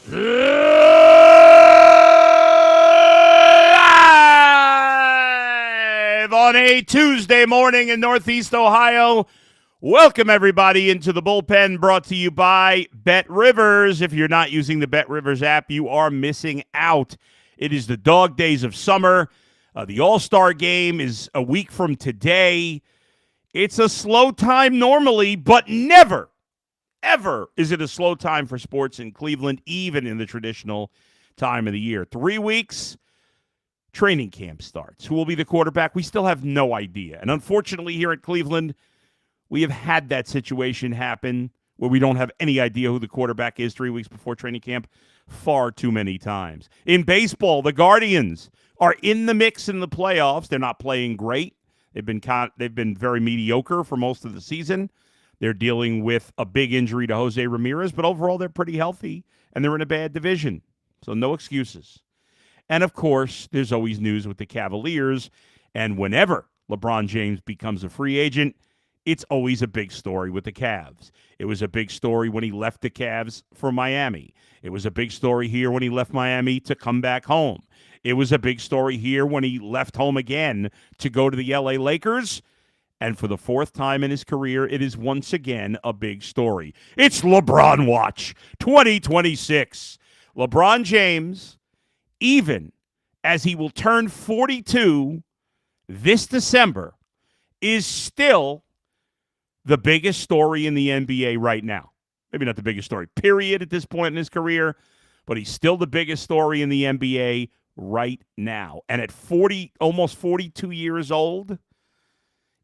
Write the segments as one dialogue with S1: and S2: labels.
S1: Live on a Tuesday morning in Northeast Ohio. Welcome, everybody, into the bullpen brought to you by Bet Rivers. If you're not using the Bet Rivers app, you are missing out. It is the dog days of summer. The All-Star game is a week from today. It's a slow time normally, but never, ever is it a slow time for sports in Cleveland, even in the traditional time of the year. 3 weeks, training camp starts. Who will be the quarterback? We still have no idea. And unfortunately, here at Cleveland, we have had that situation happen where we don't have any idea who the quarterback is 3 weeks before training camp far too many times. In baseball, the Guardians are in the mix in the playoffs. They're not playing great. They've been very mediocre for most of the season. They're dealing with a big injury to Jose Ramirez, but overall they're pretty healthy, and they're in a bad division. So no excuses. And, of course, there's always news with the Cavaliers, and whenever LeBron James becomes a free agent, it's always a big story with the Cavs. It was a big story when he left the Cavs for Miami. It was a big story here when he left Miami to come back home. It was a big story here when he left home again to go to the L.A. Lakers. And for the fourth time in his career, it is once again a big story. It's LeBron Watch 2026. LeBron James, even as he will turn 42 this December, is still the biggest story in the NBA right now. Maybe not the biggest story, period, at this point in his career, but he's still the biggest story in the NBA right now. And at almost 42 years old,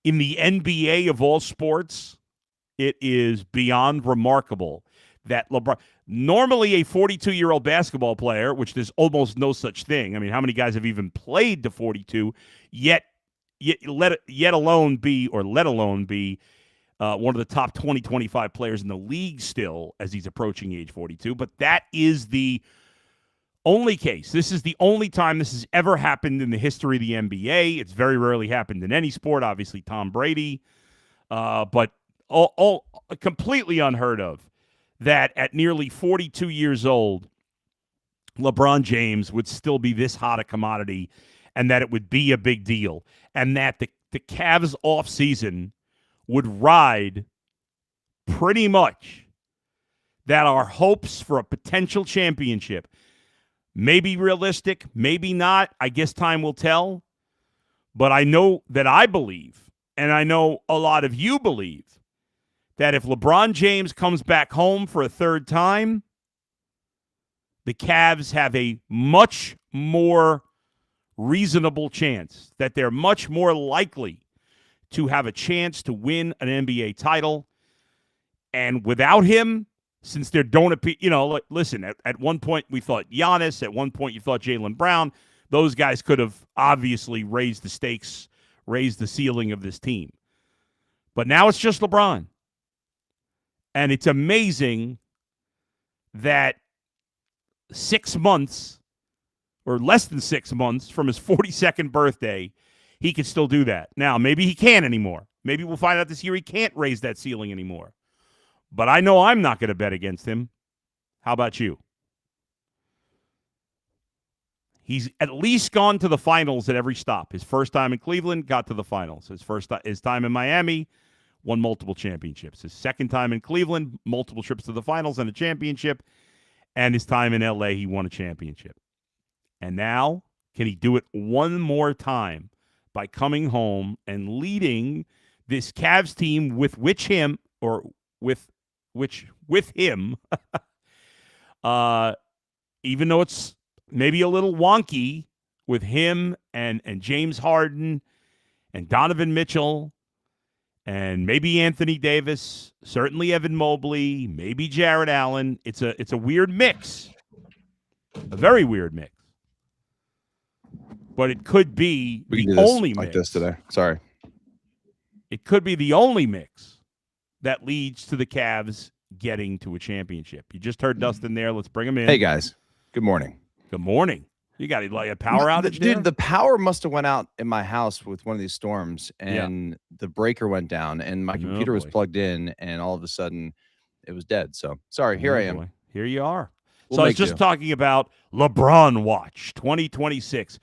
S1: in the NBA of all sports, it is beyond remarkable that LeBron, normally a 42-year-old basketball player, which there's almost no such thing. I mean, how many guys have even played to 42, let alone be one of the top 20, 25 players in the league still as he's approaching age 42. But that is the only case. This is the only time this has ever happened in the history of the NBA. It's very rarely happened in any sport. Obviously, Tom Brady, but all completely unheard of that at nearly 42 years old, LeBron James would still be this hot a commodity, and that it would be a big deal, and that the Cavs offseason would ride pretty much that our hopes for a potential championship maybe realistic, maybe not. I guess time will tell. But I know that I believe, and I know a lot of you believe, that if LeBron James comes back home for a third time, the Cavs have a much more reasonable chance, that they're much more likely to have a chance to win an NBA title. And without him, since there don't appear, listen, at one point we thought Giannis, at one point you thought Jaylen Brown. Those guys could have obviously raised the stakes, raised the ceiling of this team. But now it's just LeBron. And it's amazing that 6 months, or less than 6 months from his 42nd birthday, he can still do that. Now, maybe he can't anymore. Maybe we'll find out this year he can't raise that ceiling anymore. But I know I'm not going to bet against him. How about you? He's at least gone to the finals at every stop. His first time in Cleveland, got to the finals. His time in Miami, won multiple championships. His second time in Cleveland, multiple trips to the finals and a championship. And his time in L.A., he won a championship. And now, can he do it one more time by coming home and leading this Cavs team with him, even though it's maybe a little wonky with him and James Harden and Donovan Mitchell and maybe Anthony Davis, certainly Evan Mobley, maybe Jared Allen. It's a weird mix, a very weird mix. But it could be the only mix
S2: like this today. Sorry.
S1: It could be the only mix that leads to the Cavs getting to a championship. You just heard Dustin there. Let's bring him in.
S2: Hey, guys. Good morning.
S1: Good morning. You got like a power outage,
S2: dude? The power must have went out in my house with one of these storms, and the breaker went down, and my computer was plugged in, and all of a sudden, it was dead. So sorry. Here I am.
S1: Boy. Here you are. So I was just talking about LeBron Watch 2026.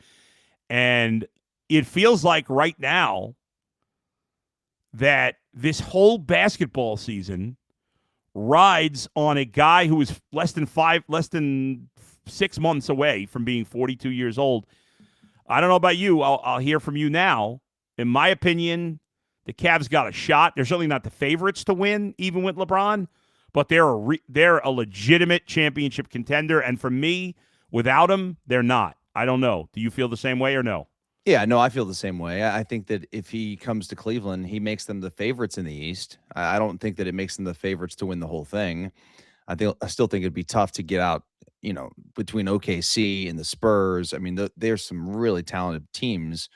S1: And it feels like right now that this whole basketball season rides on a guy who is less than 6 months away from being 42 years old. I don't know about you. I'll hear from you now. In my opinion, the Cavs got a shot. They're certainly not the favorites to win, even with LeBron, but they're a legitimate championship contender. And for me, without him, they're not. I don't know. Do you feel the same way or no?
S2: Yeah, no, I feel the same way. I think that if he comes to Cleveland, he makes them the favorites in the East. I don't think that it makes them the favorites to win the whole thing. I still think it'd be tough to get out, between OKC and the Spurs. I mean, there's some really talented teams.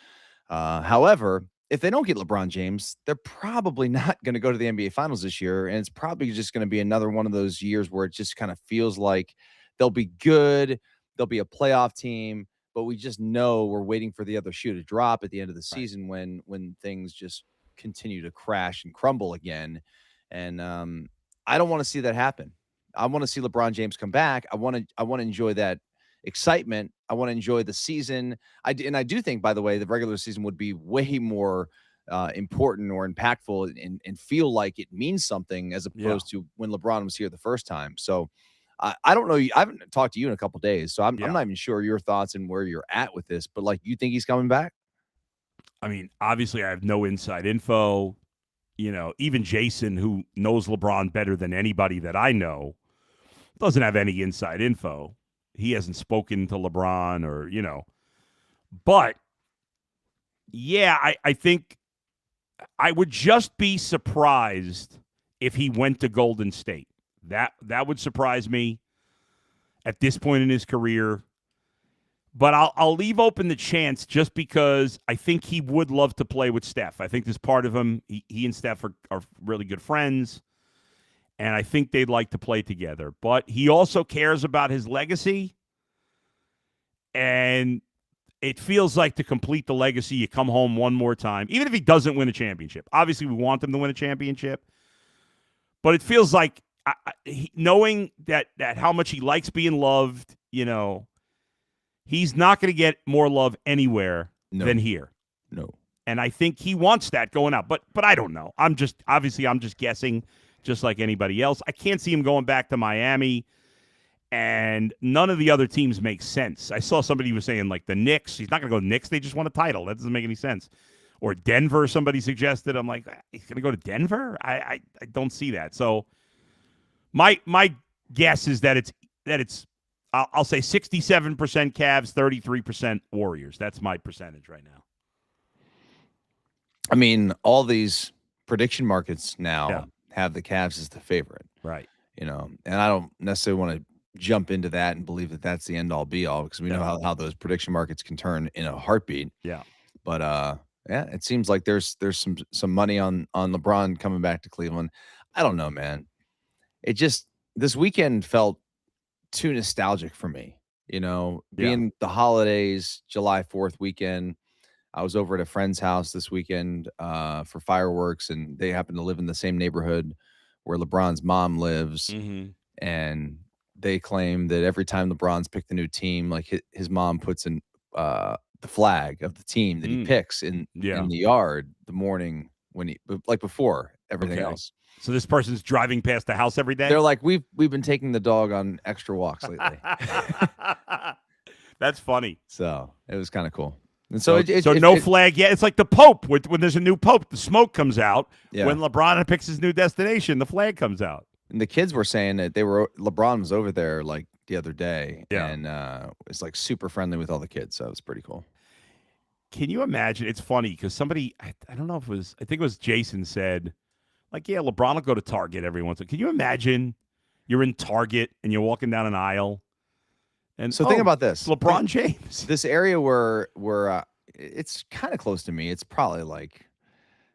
S2: However, if they don't get LeBron James, they're probably not going to go to the NBA Finals this year, and it's probably just going to be another one of those years where it just kind of feels like they'll be good, they'll be a playoff team, but we just know we're waiting for the other shoe to drop at the end of the season when things just continue to crash and crumble again. And I don't want to see that happen. I want to see LeBron James come back. I want to enjoy that excitement. I want to enjoy the season. I do think, by the way, the regular season would be way more important or impactful and feel like it means something as opposed to when LeBron was here the first time. So I don't know. I haven't talked to you in a couple of days, so I'm not even sure your thoughts and where you're at with this. But you think he's coming back?
S1: I mean, obviously, I have no inside info. Even Jason, who knows LeBron better than anybody that I know, doesn't have any inside info. He hasn't spoken to LeBron But, yeah, I think I would just be surprised if he went to Golden State. That would surprise me at this point in his career. But I'll leave open the chance just because I think he would love to play with Steph. I think there's part of him. He and Steph are really good friends, and I think they'd like to play together. But he also cares about his legacy, and it feels like to complete the legacy, you come home one more time, even if he doesn't win a championship. Obviously, we want him to win a championship, but it feels like knowing that how much he likes being loved, he's not going to get more love anywhere than here.
S2: No.
S1: And I think he wants that going out. But I don't know. I'm just guessing, just like anybody else. I can't see him going back to Miami, and none of the other teams make sense. I saw somebody was saying, the Knicks. He's not going to go to Knicks. They just won a title. That doesn't make any sense. Or Denver, somebody suggested. I'm like, he's going to go to Denver? I don't see that. So my guess is that it's I'll say 67% Cavs, 33% Warriors. That's my percentage right now.
S2: I mean, all these prediction markets now have the Cavs as the favorite.
S1: Right.
S2: And I don't necessarily want to jump into that and believe that that's the end all be all, because we know how those prediction markets can turn in a heartbeat.
S1: Yeah.
S2: But it seems like there's some money on LeBron coming back to Cleveland. I don't know, man. It just, this weekend felt too nostalgic for me, being the holidays, July 4th weekend. I was over at a friend's house this weekend for fireworks, and they happen to live in the same neighborhood where LeBron's mom lives.
S1: Mm-hmm.
S2: And they claim that every time LeBron's picked a new team, his mom puts in the flag of the team that he picks in the yard the morning when before everything else.
S1: So this person's driving past the house every day?
S2: They're like, we've been taking the dog on extra walks lately.
S1: That's funny.
S2: So it was kind of cool. And
S1: so no flag yet. It's like the Pope. When there's a new Pope, the smoke comes out. Yeah. When LeBron picks his new destination, the flag comes out.
S2: And the kids were saying that LeBron was over there the other day, and was super friendly with all the kids. So it was pretty cool.
S1: Can you imagine? It's funny because somebody, I don't know if it was, I think it was Jason said, LeBron will go to Target every once in a while. Can you imagine you're in Target and you're walking down an aisle? And
S2: so think about this.
S1: LeBron James.
S2: This area where it's kind of close to me. It's probably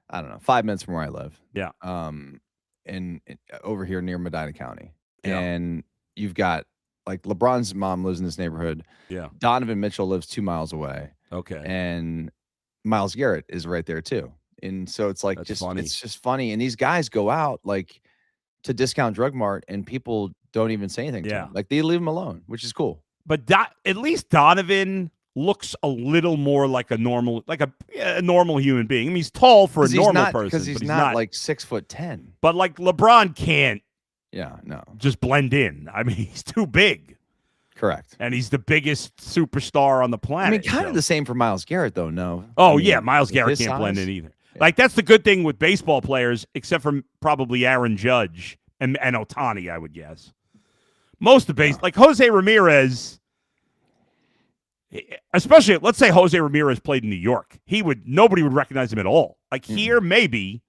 S2: I don't know, 5 minutes from where I live.
S1: Yeah.
S2: And over here near Medina County.
S1: Yeah.
S2: And you've got LeBron's mom lives in this neighborhood.
S1: Yeah.
S2: Donovan Mitchell lives 2 miles away.
S1: Okay.
S2: And Myles Garrett is right there too. And so it's
S1: funny.
S2: It's just funny. And these guys go out to Discount Drug Mart, and people don't even say anything to
S1: Yeah.
S2: him. Like, they leave him alone, which is cool.
S1: But at least Donovan looks a little more like a normal human being. I mean, he's tall for a normal person,
S2: because he's
S1: but he's
S2: not like 6'10".
S1: But like LeBron can't
S2: no,
S1: just blend in. I mean, he's too big.
S2: Correct.
S1: And he's the biggest superstar on the planet.
S2: I mean, kind of the same for Myles Garrett, though. No.
S1: Oh,
S2: I mean,
S1: yeah, Myles Garrett can't blend in either. Yeah. Like, that's the good thing with baseball players, except for probably Aaron Judge and Ohtani, I would guess. Most of the like Jose Ramirez, especially, let's say Jose Ramirez played in New York. Nobody would recognize him at all. Like, here, maybe,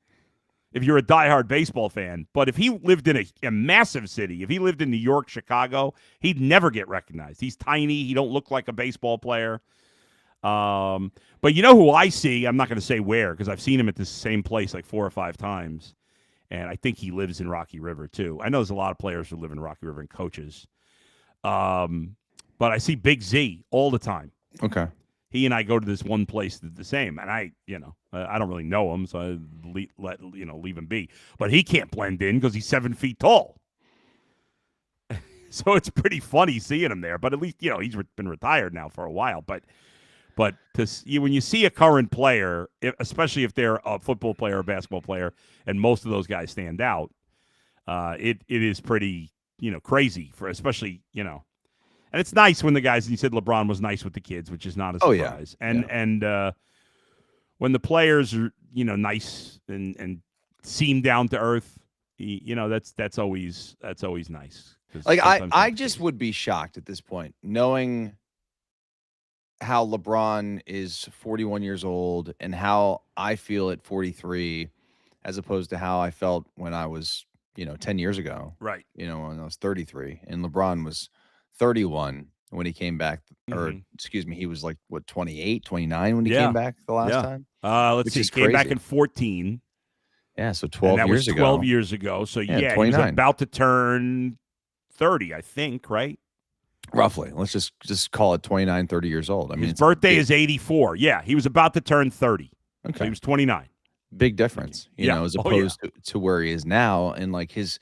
S1: if you're a diehard baseball fan. But if he lived in a massive city, if he lived in New York, Chicago, he'd never get recognized. He's tiny. He don't look like a baseball player. But you know who I see? I'm not going to say where, because I've seen him at the same place like 4 or 5 times. And I think he lives in Rocky River, too. I know there's a lot of players who live in Rocky River and coaches. But I see Big Z all the time.
S2: Okay.
S1: He and I go to this one place the same, and I don't really know him, so I leave him be. But he can't blend in because he's 7 feet tall. So it's pretty funny seeing him there. But at least he's been retired now for a while. But when you see a current player, especially if they're a football player or a basketball player, and most of those guys stand out, it is pretty crazy for especially And it's nice when the guys, and you said LeBron was nice with the kids, which is not a surprise. And when the players are, nice and seem down to earth, that's always nice.
S2: Like, I just would be shocked at this point, knowing how LeBron is 41 years old and how I feel at 43, as opposed to how I felt when I was, 10 years ago.
S1: Right.
S2: When I was 33, and LeBron was 31 when he came back, or excuse me, he was like 28, 29 when he came back the last time.
S1: Let's see, he came back in 14.
S2: Yeah, so 12
S1: years ago. 12 years ago. So he was about to turn 30, I think, right?
S2: Roughly. Let's just call it 29, 30 years old. I mean,
S1: his birthday is 84. Yeah, he was about to turn 30. Okay. So he was 29.
S2: Big difference, as opposed to where he is now, and like his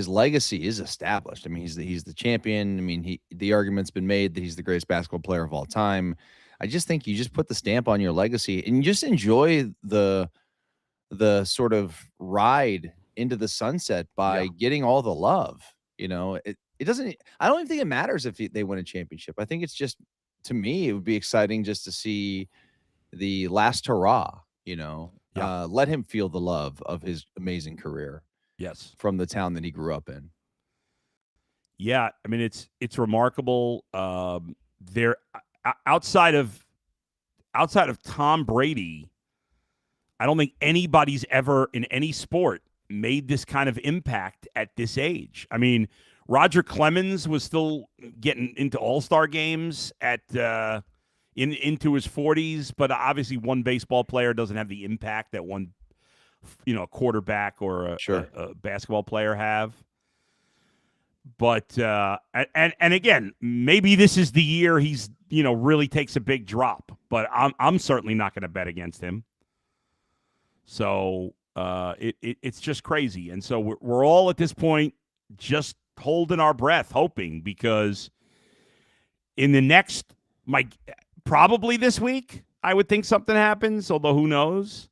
S2: legacy is established. I mean, he's the champion. I mean, the argument's been made that he's the greatest basketball player of all time. I just think you just put the stamp on your legacy and you just enjoy the sort of ride into the sunset by getting all the love. It doesn't. I don't even think it matters if they win a championship. I think it's just, to me, it would be exciting just to see the last hurrah. Let him feel the love of his amazing career.
S1: Yes. From
S2: the town that he grew up in.
S1: Yeah, I mean, it's remarkable. There, outside of Tom Brady, I don't think anybody's ever in any sport made this kind of impact at this age. I mean, Roger Clemens was still getting into all-star games at into his 40s, but obviously one baseball player doesn't have the impact that one a quarterback or a basketball player have. But and again, maybe this is the year he's really takes a big drop. But I'm certainly not going to bet against him. So it's just crazy, and so we're all at this point just holding our breath, hoping, because in the next probably this week, I would think something happens. Although who knows?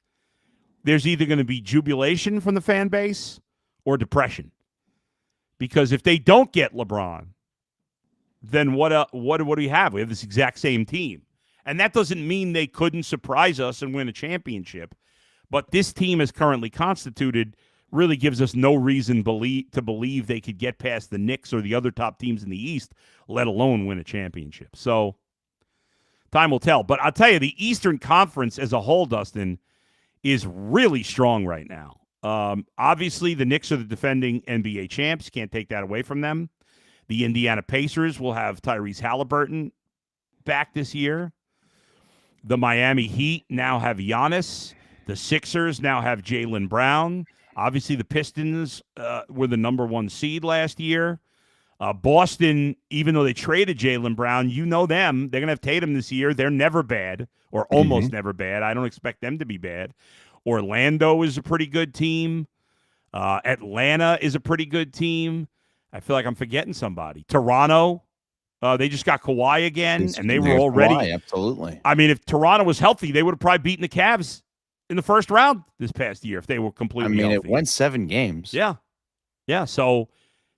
S1: There's either going to be jubilation from the fan base or depression. Because if they don't get LeBron, then what do we have? We have this exact same team. And that doesn't mean they couldn't surprise us and win a championship. But this team is currently constituted really gives us no reason to believe they could get past the Knicks or the other top teams in the East, let alone win a championship. So time will tell. But I'll tell you, the Eastern Conference as a whole, Dustin, is really strong right now. Obviously, the Knicks are the defending NBA champs. Can't take that away from them. The Indiana Pacers will have Tyrese Halliburton back this year. The Miami Heat now have Giannis. The Sixers now have Jaylen Brown. Obviously, the Pistons were the number 1 seed last year. Boston, even though they traded Jaylen Brown, them. They're going to have Tatum this year. They're never bad, or almost never bad. I don't expect them to be bad. Orlando is a pretty good team. Atlanta is a pretty good team. I feel like I'm forgetting somebody. Toronto, they just got Kawhi again, and they were
S2: There's
S1: already.
S2: Kawhi, absolutely.
S1: I mean, if Toronto was healthy, they would have probably beaten the Cavs in the first round this past year if they were completely healthy.
S2: It went 7 games.
S1: Yeah. So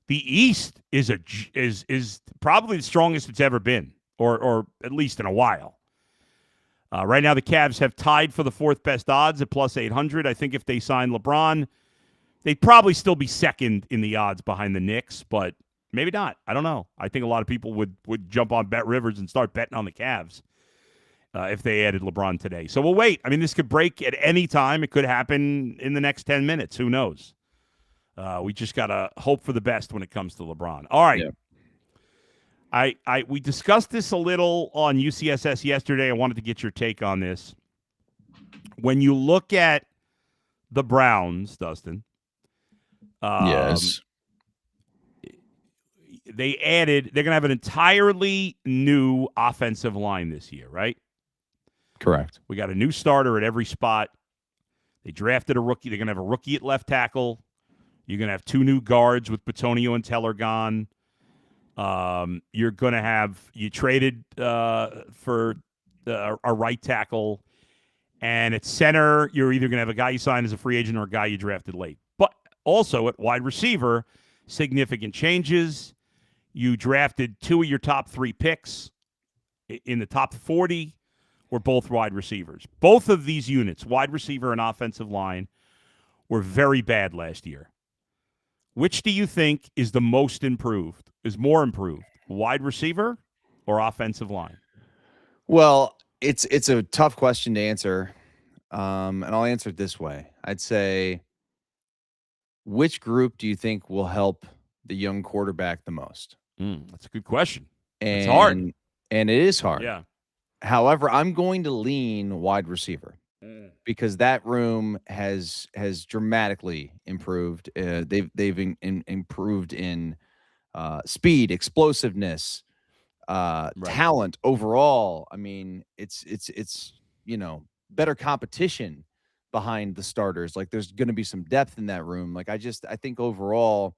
S1: the East is probably the strongest it's ever been, or at least in a while. Right now, the Cavs have tied for the 4th best odds at plus 800. I think if they sign LeBron, they'd probably still be second in the odds behind the Knicks, but maybe not. I don't know. I think a lot of people would jump on Bet Rivers and start betting on the Cavs if they added LeBron today. So we'll wait. I mean, this could break at any time. It could happen in the next 10 minutes. Who knows? We just got to hope for the best when it comes to LeBron. All right. Yeah. We discussed this a little on UCSS yesterday. I wanted to get your take on this. When you look at the Browns, Dustin,
S2: yes,
S1: they're going to have an entirely new offensive line this year, right?
S2: Correct.
S1: We got a new starter at every spot. They drafted a rookie. They're going to have a rookie at left tackle. You're going to have 2 new guards with Bitonio and Teller gone. You're going to have – you traded for a right tackle. And at center, you're either going to have a guy you signed as a free agent or a guy you drafted late. But also at wide receiver, significant changes. You drafted 2 of your top 3 picks in the top 40 were both wide receivers. Both of these units, wide receiver and offensive line, were very bad last year. Which do you think is the most improved, is more improved, wide receiver or offensive line?
S2: Well, it's a tough question to answer, and I'll answer it this way. I'd say, which group do you think will help the young quarterback the most?
S1: That's a good question.
S2: And,
S1: it's hard.
S2: And it is hard.
S1: Yeah.
S2: However, I'm going to lean wide receiver because that room has dramatically improved. They've improved in speed, explosiveness, talent overall. I mean, it's better competition behind the starters. Like, there's going to be some depth in that room. Like, I think overall,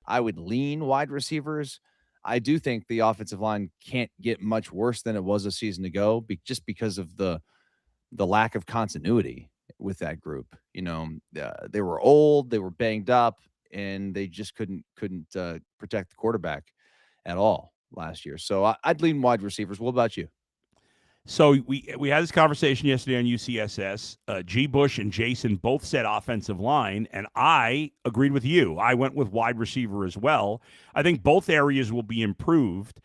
S2: I would lean wide receivers. I do think the offensive line can't get much worse than it was a season ago, just because of the lack of continuity with that group. They were old, they were banged up, and they just couldn't protect the quarterback at all last year. So I'd lean wide receivers. What about you?
S1: So we had this conversation yesterday on UCSS. G. Bush and Jason both said offensive line, and I agreed with you. I went with wide receiver as well. I think both areas will be improved,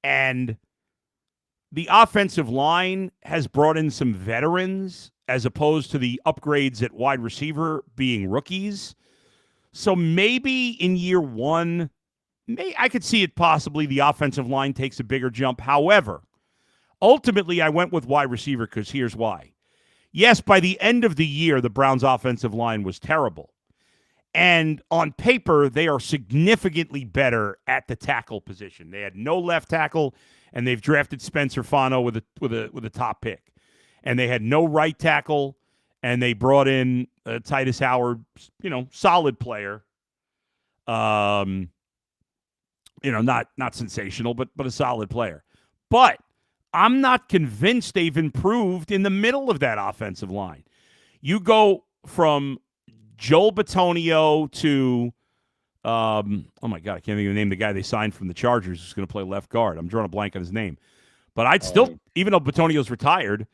S1: and the offensive line has brought in some veterans as opposed to the upgrades at wide receiver being rookies. So maybe in year one, I could see it possibly the offensive line takes a bigger jump. However, ultimately, I went with wide receiver because here's why. Yes, by the end of the year, the Browns' offensive line was terrible. And on paper, they are significantly better at the tackle position. They had no left tackle, and they've drafted Spencer Fano with a top pick. And they had no right tackle, and they brought in Titus Howard, solid player. Not sensational, but a solid player. But I'm not convinced they've improved in the middle of that offensive line. You go from Joel Bitonio to, oh my God, I can't even name the guy they signed from the Chargers who's going to play left guard. I'm drawing a blank on his name. But I'd still, even though Bitonio's retired,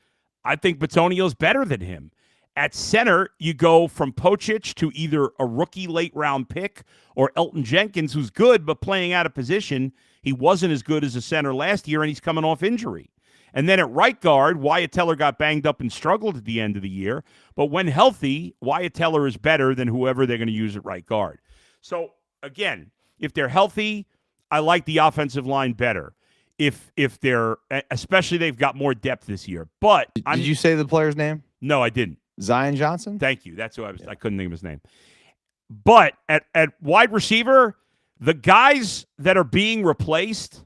S1: I think Bitonio's better than him. At center, you go from Pocic to either a rookie late-round pick or Elton Jenkins, who's good but playing out of position. He wasn't as good as a center last year, and he's coming off injury. And then at right guard, Wyatt Teller got banged up and struggled at the end of the year. But when healthy, Wyatt Teller is better than whoever they're going to use at right guard. So, again, if they're healthy, I like the offensive line better. If they're, especially they've got more depth this year. But
S2: did you say the player's name?
S1: No, I didn't.
S2: Zion Johnson?
S1: Thank you. That's who I was. Yeah. I couldn't think of his name. But at wide receiver, the guys that are being replaced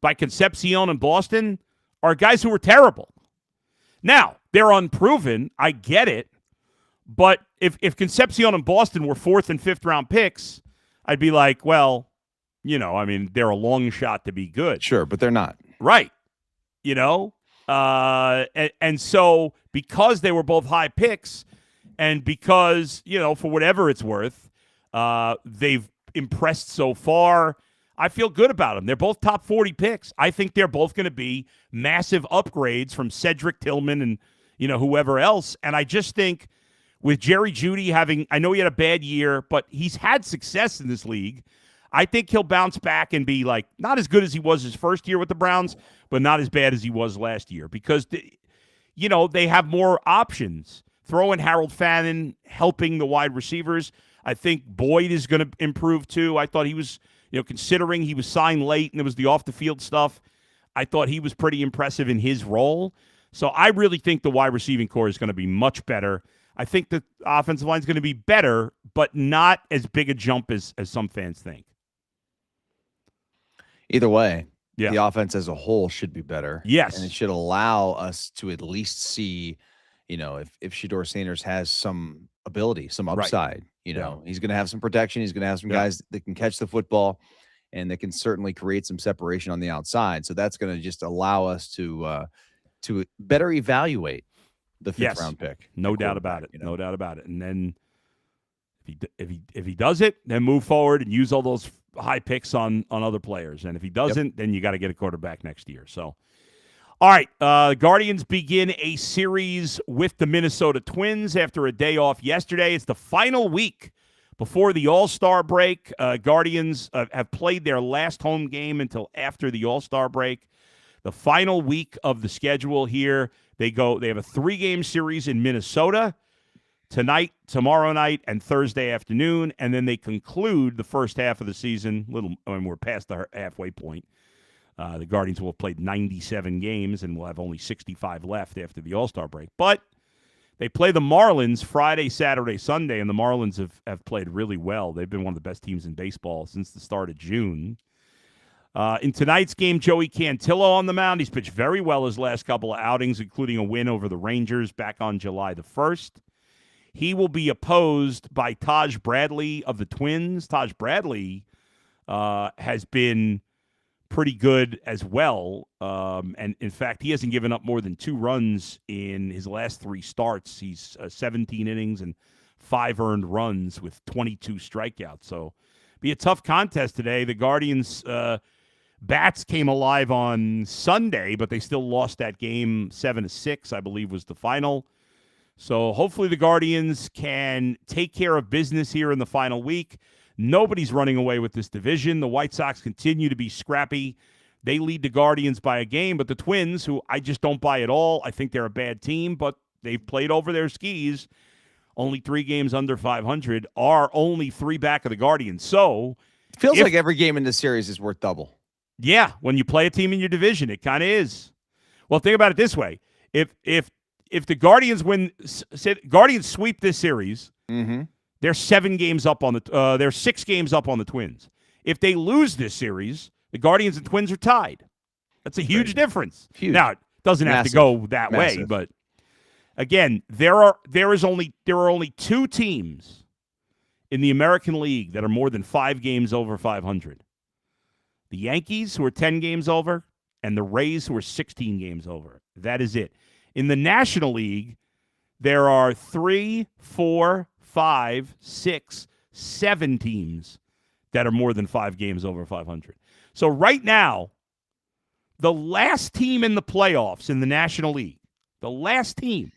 S1: by Concepcion and Boston are guys who were terrible. Now, they're unproven. I get it. But if Concepcion and Boston were 4th and 5th round picks, I'd be like, well, they're a long shot to be good.
S2: Sure, but they're not.
S1: Right. And so because they were both high picks and because, for whatever it's worth, they've impressed so far, I feel good about them. They're both top 40 picks. I think they're both going to be massive upgrades from Cedric Tillman and, whoever else. And I just think with Jerry Jeudy I know he had a bad year, but he's had success in this league. I think he'll bounce back and be like not as good as he was his first year with the Browns, but not as bad as he was last year because, they have more options. Throw in Harold Fannin helping the wide receivers. I think Boyd is going to improve too. I thought he was, considering he was signed late and it was the off-the-field stuff, I thought he was pretty impressive in his role. So I really think the wide receiving core is going to be much better. I think the offensive line is going to be better, but not as big a jump as some fans think.
S2: Either way,
S1: yeah,
S2: the offense as a whole should be better.
S1: Yes.
S2: And it should allow us to at least see, if Shedeur Sanders has some ability, some upside, he's going to have some protection. He's going to have some guys that can catch the football and that can certainly create some separation on the outside. So that's going to just allow us to better evaluate the 5th round pick.
S1: No doubt about it. No doubt about it. And then if he does it, then move forward and use all those high picks on other players. And if he doesn't, then you got to get a quarterback next year. So, all right, Guardians begin a series with the Minnesota Twins after a day off yesterday. It's the final week before the All-Star break. Guardians have played their last home game until after the All-Star break. The final week of the schedule here, they have a 3-game series in Minnesota tonight, tomorrow night, and Thursday afternoon, and then they conclude the first half of the season. We're past the halfway point. The Guardians will have played 97 games and will have only 65 left after the All-Star break. But they play the Marlins Friday, Saturday, Sunday, and the Marlins have played really well. They've been one of the best teams in baseball since the start of June. In tonight's game, Joey Cantillo on the mound. He's pitched very well his last couple of outings, including a win over the Rangers back on July the 1st. He will be opposed by Taj Bradley of the Twins. Taj Bradley has been pretty good as well. And, in fact, he hasn't given up more than 2 runs in his last 3 starts. He's 17 innings and 5 earned runs with 22 strikeouts. So be a tough contest today. The Guardians bats came alive on Sunday, but they still lost that game 7-6, I believe was the final. So hopefully the Guardians can take care of business here in the final week. Nobody's running away with this division. The White Sox continue to be scrappy. They lead the Guardians by a game, but the Twins, who I just don't buy at all, I think they're a bad team, but they've played over their skis, only 3 games under 500, are only 3 back of the Guardians. So
S2: it feels like every game in this series is worth double.
S1: Yeah, when you play a team in your division, it kind of is. Well, think about it this way. If the Guardians Guardians sweep this series, they're 7 games up on they're 6 games up on the Twins. If they lose this series, the Guardians and Twins are tied. That's a huge difference.
S2: Huge.
S1: Now, it doesn't have to go that way, but again, there are only 2 teams in the American League that are more than 5 games over 500. The Yankees, who are 10 games over, and the Rays, who are 16 games over. That is it. In the National League, there are 3, 4, 5, 6, 7 teams that are more than 5 games over 500. So right now, the last team in the playoffs in the National League, the last team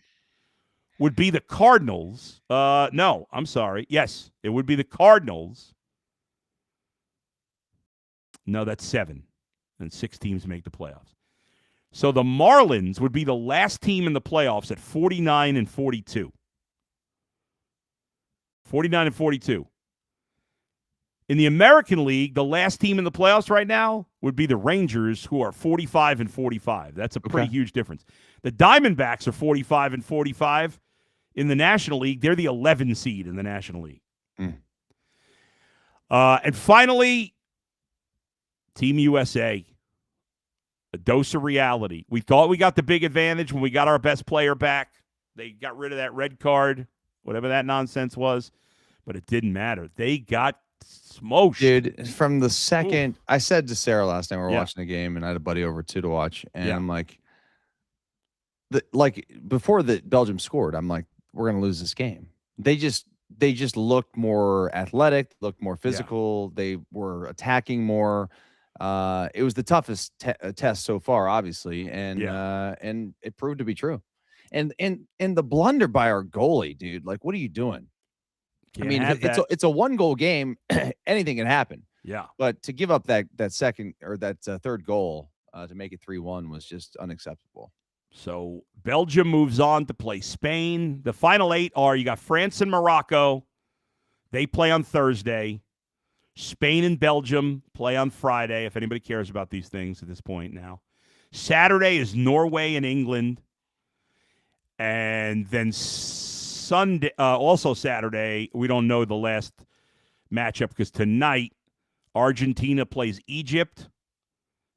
S1: would be the Cardinals. No, I'm sorry. Yes, it would be the Cardinals. No, that's 7. And 6 teams make the playoffs. So the Marlins would be the last team in the playoffs at 49-42. 49-42. In the American League, the last team in the playoffs right now would be the Rangers, who are 45-45. That's a pretty huge difference. The Diamondbacks are 45-45. In the National League, they're the 11 seed in the National League. And finally, Team USA. A dose of reality. We thought we got the big advantage when we got our best player back. They got rid of that red card whatever that nonsense was, but it didn't matter. They got smoked.
S2: Dude, from the second
S1: Oof.
S2: I said to Sarah last night we were
S1: Yeah.
S2: watching the game, and I had a buddy over too to watch, and
S1: Yeah.
S2: I'm like, before the Belgium scored, I'm like, we're gonna lose this game. They just looked more athletic, looked more physical. They were attacking more. It was the toughest test so far, obviously, and it proved to be true. And the blunder by our goalie, dude. Like, what are you doing?
S1: Can't
S2: I mean,
S1: have that.
S2: it's a 1-goal game. Anything can happen.
S1: Yeah.
S2: But to give up that second or that third goal to make it 3-1 was just unacceptable.
S1: So Belgium moves on to play Spain. The final 8 are, you got France and Morocco. They play on Thursday. Spain and Belgium play on Friday, if anybody cares about these things at this point now. Saturday is Norway and England. And then Sunday, also Saturday, we don't know the last matchup because tonight Argentina plays Egypt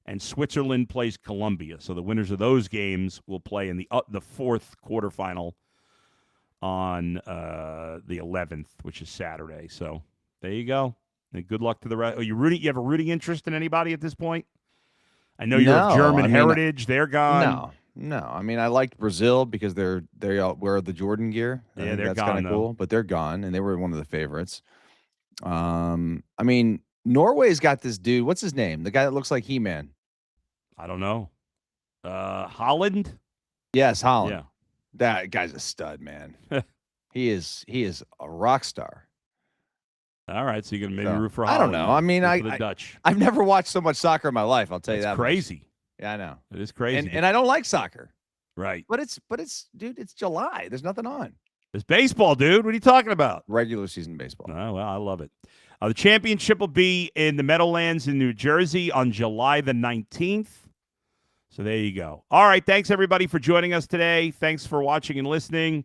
S1: and Switzerland plays Colombia. So the winners of those games will play in the fourth quarterfinal on the 11th, which is Saturday. So there you go. And good luck to the rest. You have a rooting interest in anybody at this point? I know you're of German heritage. They're gone.
S2: No. I mean, I liked Brazil because they all wear the Jordan gear.
S1: Yeah, they're
S2: that's
S1: gone.
S2: Kind of cool, but they're gone, and they were one of the favorites. I mean, Norway's got this dude. What's his name? The guy that looks like He-Man.
S1: I don't know. Holland?
S2: Yes, Holland.
S1: Yeah.
S2: That guy's a stud, man. He is a rock star.
S1: All right, so you're gonna maybe root for
S2: I
S1: Holland.
S2: don't know. I mean,
S1: the Dutch.
S2: I've never watched so much soccer in my life. I'll tell you that.
S1: It's crazy.
S2: Much. Yeah, I know.
S1: It is crazy.
S2: And I don't like soccer.
S1: Right.
S2: But it's dude, it's July. There's nothing on.
S1: It's baseball, dude. What are you talking about?
S2: Regular season baseball.
S1: Oh, well, I love it. The championship will be in the Meadowlands in New Jersey on July the 19th. So there you go. All right, thanks everybody for joining us today. Thanks for watching and listening.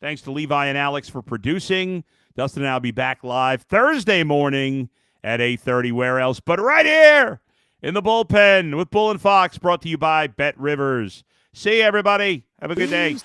S1: Thanks to Levi and Alex for producing. Dustin and I will be back live Thursday morning at 8:30. Where else but right here in the bullpen with Bull and Fox, brought to you by Bet Rivers. See you, everybody. Have a good day.